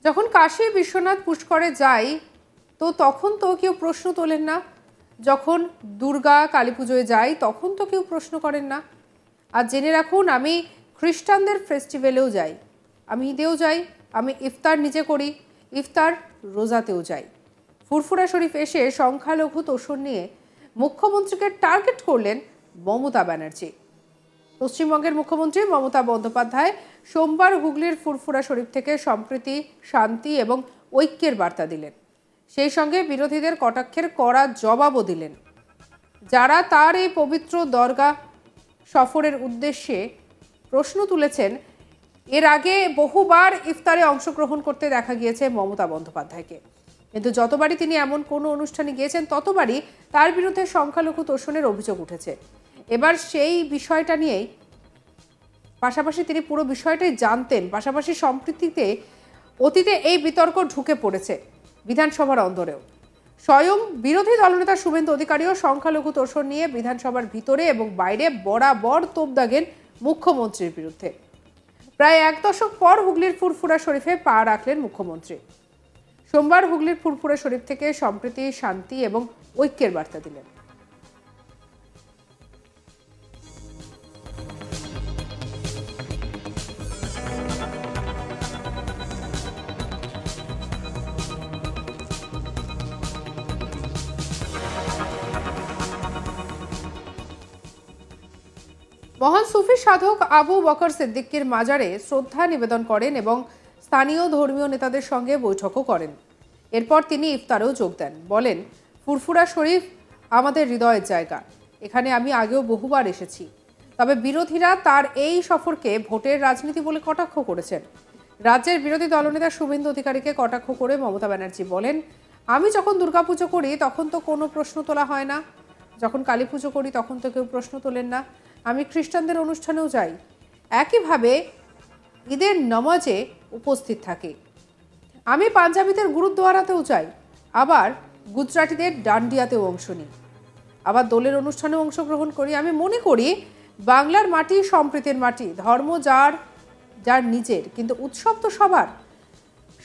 যখন কাশী বিশ্বনাথ পুষ্করে যাই তো তখন তো কেউ প্রশ্ন তোলেন না, যখন দুর্গা কালী পুজোয় যাই তখন তো কেউ প্রশ্ন করেন না। আর জেনে রাখুন, আমি খ্রিস্টানদের ফেস্টিভ্যালেও যাই, আমি ঈদেও যাই, আমি ইফতার নিজে করি, ইফতার রোজাতেও যাই। ফুরফুরা শরীফ এসে সংখ্যালঘু তোষণ নিয়ে মুখ্যমন্ত্রীকে টার্গেট করলেন মমতা ব্যানার্জি। পশ্চিমবঙ্গের মুখ্যমন্ত্রী মমতা বন্দ্যোপাধ্যায় সোমবার হুগলির ফুরফুরা শরীফ থেকে সম্প্রীতি, শান্তি এবং ঐক্যের বার্তা দিলেন। সেই সঙ্গে বিরোধীদের কটাক্ষের কড়া জবাবও দিলেন। যারা তার এই পবিত্র দরগা সফরের উদ্দেশ্যে প্রশ্ন তুলেছেন, এর আগে বহুবার ইফতারে অংশগ্রহণ করতে দেখা গিয়েছে মমতা বন্দ্যোপাধ্যায়কে, কিন্তু যতবারই তিনি এমন কোনো অনুষ্ঠানে গিয়েছেন ততবারই তার বিরুদ্ধে সংখ্যালঘু তোষণের অভিযোগ উঠেছে। এবার সেই বিষয়টা নিয়েই পাশাপাশি তিনি পুরো বিষয়টাই জানতেন, পাশাপাশি সম্প্রীতিতে অতীতে এই বিতর্ক ঢুকে পড়েছে বিধানসভার অন্দরেও। স্বয়ং বিরোধী দলনেতা শুভেন্দু অধিকারীও সংখ্যালঘু তোষণ নিয়ে বিধানসভার ভিতরে এবং বাইরে বরাবর তোপ দাগেন মুখ্যমন্ত্রীর বিরুদ্ধে। প্রায় এক দশক পর হুগলির ফুরফুরা শরীফে পা রাখলেন মুখ্যমন্ত্রী। সোমবার হুগলির ফুরফুরা শরীফ থেকে সম্প্রীতি, শান্তি এবং ঐক্যের বার্তা দিলেন। মহান সুফি সাধক আবু বকর সিদ্দিকীর মাজারে শ্রদ্ধা নিবেদন করেন এবং স্থানীয় ধর্মীয় নেতাদের সঙ্গে বৈঠকও করেন। এরপর তিনি ইফতারেও যোগ দেন। বলেন, ফুরফুরা শরীফ আমাদের হৃদয়ের জায়গা, এখানে আমি আগেও বহুবার এসেছি। তবে বিরোধীরা তার এই সফরকে ভোটের রাজনীতি বলে কটাক্ষ করেছেন। রাজ্যের বিরোধী দলনেতা শুভেন্দু অধিকারীকে কটাক্ষ করে মমতা ব্যানার্জি বলেন, আমি যখন দুর্গাপুজো করি তখন তো কোনো প্রশ্ন তোলা হয় না, যখন কালী পুজো করি তখন তো কেউ প্রশ্ন তোলেন না, আমি খ্রিস্টানদের অনুষ্ঠানেও যাই, একইভাবে ঈদের নামাজে উপস্থিত থাকি, আমি পাঞ্জাবিদের গুরুদ্বারাতেও যাই, আবার গুজরাটিদের ডান্ডিয়াতেও অংশ নিই, আবার দোলের অনুষ্ঠানেও অংশগ্রহণ করি। আমি মনে করি বাংলার মাটি সম্প্রীতির মাটি, ধর্ম যার যার নিজের, কিন্তু উৎসব তো সবার।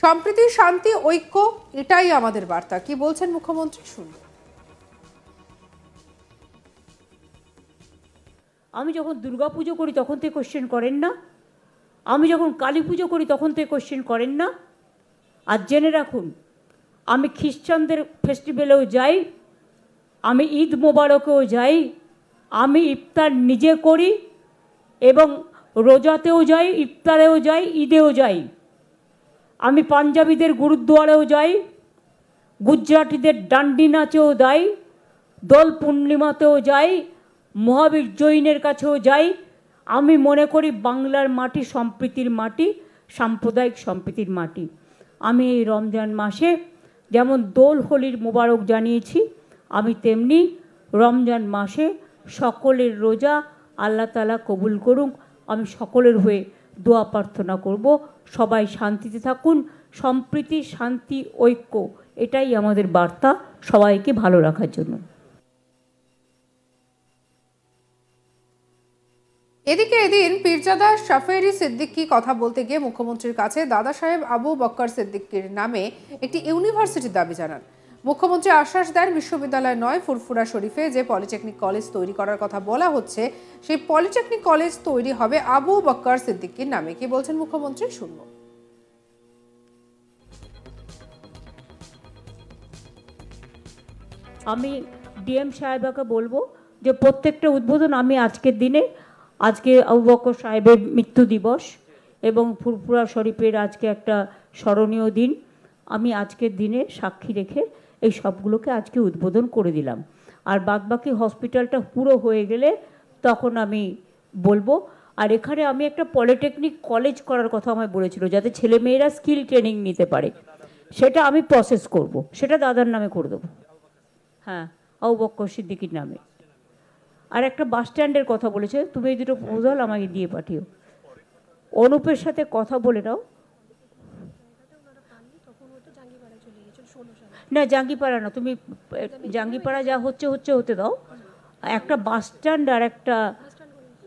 সম্প্রীতি, শান্তি, ঐক্য, এটাই আমাদের বার্তা। কি বলছেন মুখ্যমন্ত্রী শুনুন। আমি যখন দুর্গাপুজো করি তখন তো কোশ্চেন করেন না, আমি যখন কালী পুজো করি তখন তো কোশ্চেন করেন না। আর জেনে রাখুন, আমি খ্রিস্টানদের ফেস্টিভ্যালেও যাই, আমি ঈদ মোবারকেও যাই, আমি ইফতার নিজে করি এবং রোজাতেও যাই, ইফতারেও যাই, ঈদেও যাই, আমি পাঞ্জাবিদের গুরুদ্বারেও যাই, গুজরাটিদের ডান্ডি নাচেও যাই, দোল পূর্ণিমাতেও যাই, মহাবীর জৈনের কাছেও যাই। আমি মনে করি বাংলার মাটি সম্প্রীতির মাটি, সাম্প্রদায়িক সম্প্রীতির মাটি। আমি এই রমজান মাসে যেমন দোল হোলির মোবারক জানিয়েছি, আমি তেমনি রমজান মাসে সকলের রোজা আল্লাহ তাআলা কবুল করুক। আমি সকলের হয়ে দোয়া প্রার্থনা করব, সবাই শান্তিতে থাকুন। সম্প্রীতি, শান্তি, ঐক্য, এটাই আমাদের বার্তা সবাইকে ভালো রাখার জন্য। এদিকে এদিন পীরজাদা শাফেরি সিদ্দিকী কথা বলতে গিয়ে মুখ্যমন্ত্রীর কাছে দাদা সাহেব আবু বক্কর সিদ্দিকীর নামে একটি ইউনিভার্সিটির দাবি জানান। মুখ্যমন্ত্রী আশ্বাস দেন, বিশ্ববিদ্যালয় নয়, ফুরফুরা শরীফে যে পলিটেকনিক কলেজ তৈরি করার কথা বলা হচ্ছে সেই পলিটেকনিক কলেজ তৈরি হবে আবু বক্কর সিদ্দিকীর নামে। কি বলছেন মুখ্যমন্ত্রী শুনব। আমি ডিএম সাহেবাকে বলবো যে প্রত্যেকটা উদ্বোধন আমি আজকের দিনে, আজকে আবু বকর সাহেবের মৃত্যু দিবস এবং ফুরফুরা শরীফের আজকে একটা স্মরণীয় দিন, আমি আজকের দিনে সাক্ষী রেখে এই সবগুলোকে আজকে উদ্বোধন করে দিলাম। আর বাদবাকি হসপিটালটা পুরো হয়ে গেলে তখন আমি বলবো। আর এখানে আমি একটা পলিটেকনিক কলেজ করার কথা আমায় বলেছিল, যাতে ছেলেমেয়েরা স্কিল ট্রেনিং নিতে পারে, সেটা আমি প্রসেস করব, সেটা দাদার নামে করে দেবো। হ্যাঁ, আবু বকর সিদ্দিকীর নামে। আর একটা বাস স্ট্যান্ডের কথা বলেছে, তুমি এই দুটো প্রপোজাল আমাকে দিয়ে পাঠিও। অনুপের সাথে কথা বলে নাও। না, জাঙ্গিপাড়া না, তুমি জাঙ্গিপাড়া যা হচ্ছে হতে দাও। একটা বাস স্ট্যান্ড আর একটা,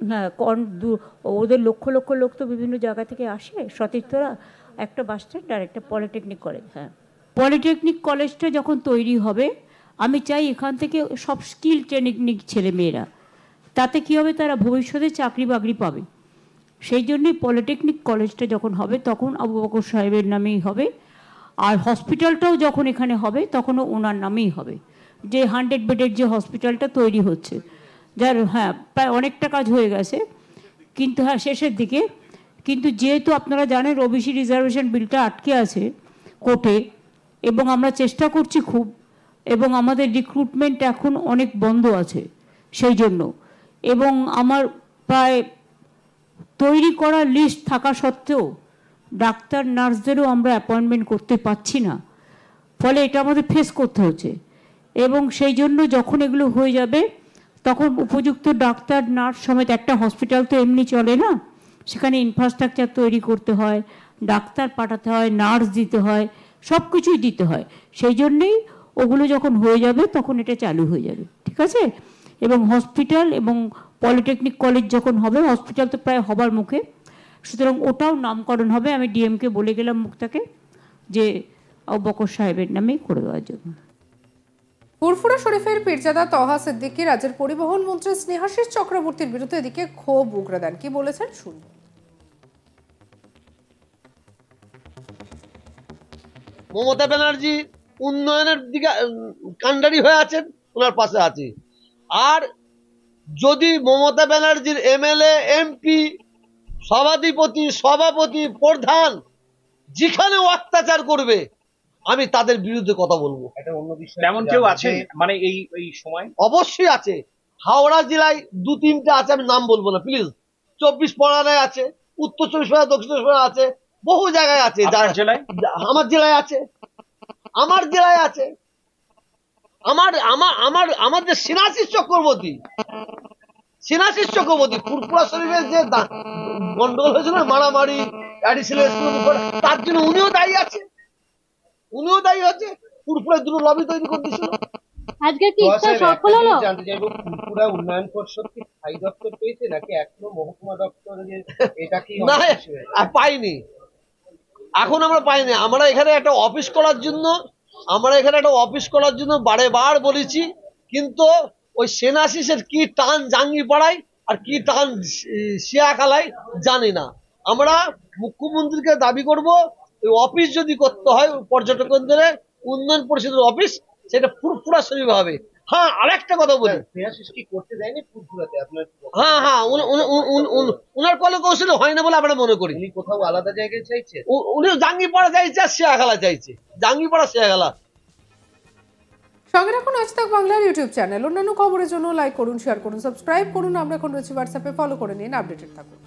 হ্যাঁ, ওদের লক্ষ লক্ষ লোক তো বিভিন্ন জায়গা থেকে আসে, সতীর্থরা। একটা বাস স্ট্যান্ড আর একটা পলিটেকনিক কলেজ। হ্যাঁ, পলিটেকনিক কলেজটা যখন তৈরি হবে আমি চাই এখান থেকে সব স্কিল ট্রেনিং ছেলেমেয়েরা, তাতে কী হবে, তারা ভবিষ্যতে চাকরি বাকরি পাবে। সেই জন্যই পলিটেকনিক কলেজটা যখন হবে তখন আবু বকর সাহেবের নামেই হবে, আর হসপিটালটাও যখন এখানে হবে তখনও ওনার নামেই হবে। যে 100 বেডের যে হসপিটালটা তৈরি হচ্ছে, যার হ্যাঁ প্রায় অনেকটা কাজ হয়ে গেছে, কিন্তু হ্যাঁ শেষের দিকে, কিন্তু যেহেতু আপনারা জানেন ওবিসি রিজার্ভেশন বিলটা আটকে আছে কোর্টে, এবং আমরা চেষ্টা করছি খুব, এবং আমাদের রিক্রুটমেন্ট এখন অনেক বন্ধ আছে সেই জন্য, এবং আমার প্রায় তৈরি করা লিস্ট থাকা সত্ত্বেও ডাক্তার নার্সদেরও আমরা অ্যাপয়েন্টমেন্ট করতে পারছি না, ফলে এটা আমাদের ফেস করতে হচ্ছে। এবং সেই জন্য যখন এগুলো হয়ে যাবে তখন উপযুক্ত ডাক্তার নার্স সমেত, একটা হসপিটাল তো এমনি চলে না, সেখানে ইনফ্রাস্ট্রাকচার তৈরি করতে হয়, ডাক্তার পাঠাতে হয়, নার্স দিতে হয়, সব কিছুই দিতে হয়। সেই জন্যেই ওগুলো যখন হয়ে যাবে তখন এটা চালু হয়ে যাবে, ঠিক আছে? এবং হসপিটাল এবং পলিটেকনিক কলেজ যখন হবে, হসপিটাল তো প্রায় হবার মুখে, সুতরাং ওটাও নামকরণ হবে। আমি ডিএমকে বলে গেলাম মুক্তাকে যে আবু বকর সাহেবের নামেই করে দেওয়ার জন্য। ফুরফুরা শরীফের পীরজাদা তহা সিদ্দিকী রাজ্যের পরিবহন মন্ত্রী স্নেহাশিস চক্রবর্তীর বিরুদ্ধে এদিকে ক্ষোভ উগরে দেন। কি বলেছেন শুনুন। মমতা ব্যানার্জি উন্নয়নের দিকে কাণ্ডারি হয়ে আছেন, ওনার পাশে আছি। আর যদি মমতা ব্যানার্জির এমএলএ এমপি সভাপতি প্রধান যেখানে অত্যাচার করবে আমি তাদের বিরুদ্ধে কথা বলবো। তেমন কেউ আছে মানে এই সময়? অবশ্যই আছে। হাওড়া জেলায় 2-3টে আছে, আমি নাম বলবো না প্লিজ। 24 পরগনায় আছে, উত্তর 24 পরগনা, দক্ষিণ 24 পরগনা আছে, বহু জায়গায় আছে। জেলায় আমার জেলায় আছে, আমার জেলায় আছে। আমার যে স্নেহাশিস চক্রবর্তী ফুরফুরা শরীফের যে গন্ডগোল হয়েছিল, মারামারি, তার জন্য উনিও দায়ী আছে, উনিও দায়ী হচ্ছে। ফুরফুরায় দুটো লবি তৈরি করে দিয়েছিল। আজকে কি সফল হলো? জানতে চাইবো, ফুরফুরা উন্নয়ন পর্ষদ কি স্থায়ী দপ্তর পেয়েছে নাকি এখনো মহকুমা দপ্তর? এটা কি না, পাইনি, এখন আমরা পাইনি। আমরা এখানে একটা অফিস করার জন্য বারে বার বলেছি, কিন্তু ওই স্নেহাশিসের কি টান জাঙ্গিপাড়ায় আর কি টান শিয়াখালায় জানি না। আমরা মুখ্যমন্ত্রীকে দাবি করব, ওই অফিস যদি করতে হয় পর্যটক কেন্দ্রে উন্নয়ন পরিষদের অফিস, সেটা ফুরফুরা শরীফ হবে। হ্যাঁ, আরেকটা কথা বলি, স্নেহাশিস কি করতে দেয়নি ফুরফুরাতে আপনার? হ্যাঁ, উনার কলে কৌশলে হয় না বলে আমরা মনে করি। উনি কোথাও আলাদা জায়গায় চাইছে? উনি জাঙ্গিপাড়া চাইছে আর শিয়াখালা চাইছে, জাঙ্গিপাড়া শিয়াখালা। সঙ্গে রাখুন আজ তাক বাংলার ইউটিউব চ্যানেল। অন্যান্য খবরের জন্য লাইক করুন, শেয়ার করুন, সাবস্ক্রাইব করুন। আমরা এখন রয়েছি হোয়াটসঅ্যাপে, ফলো করে নিন, আপডেটেড থাকুন।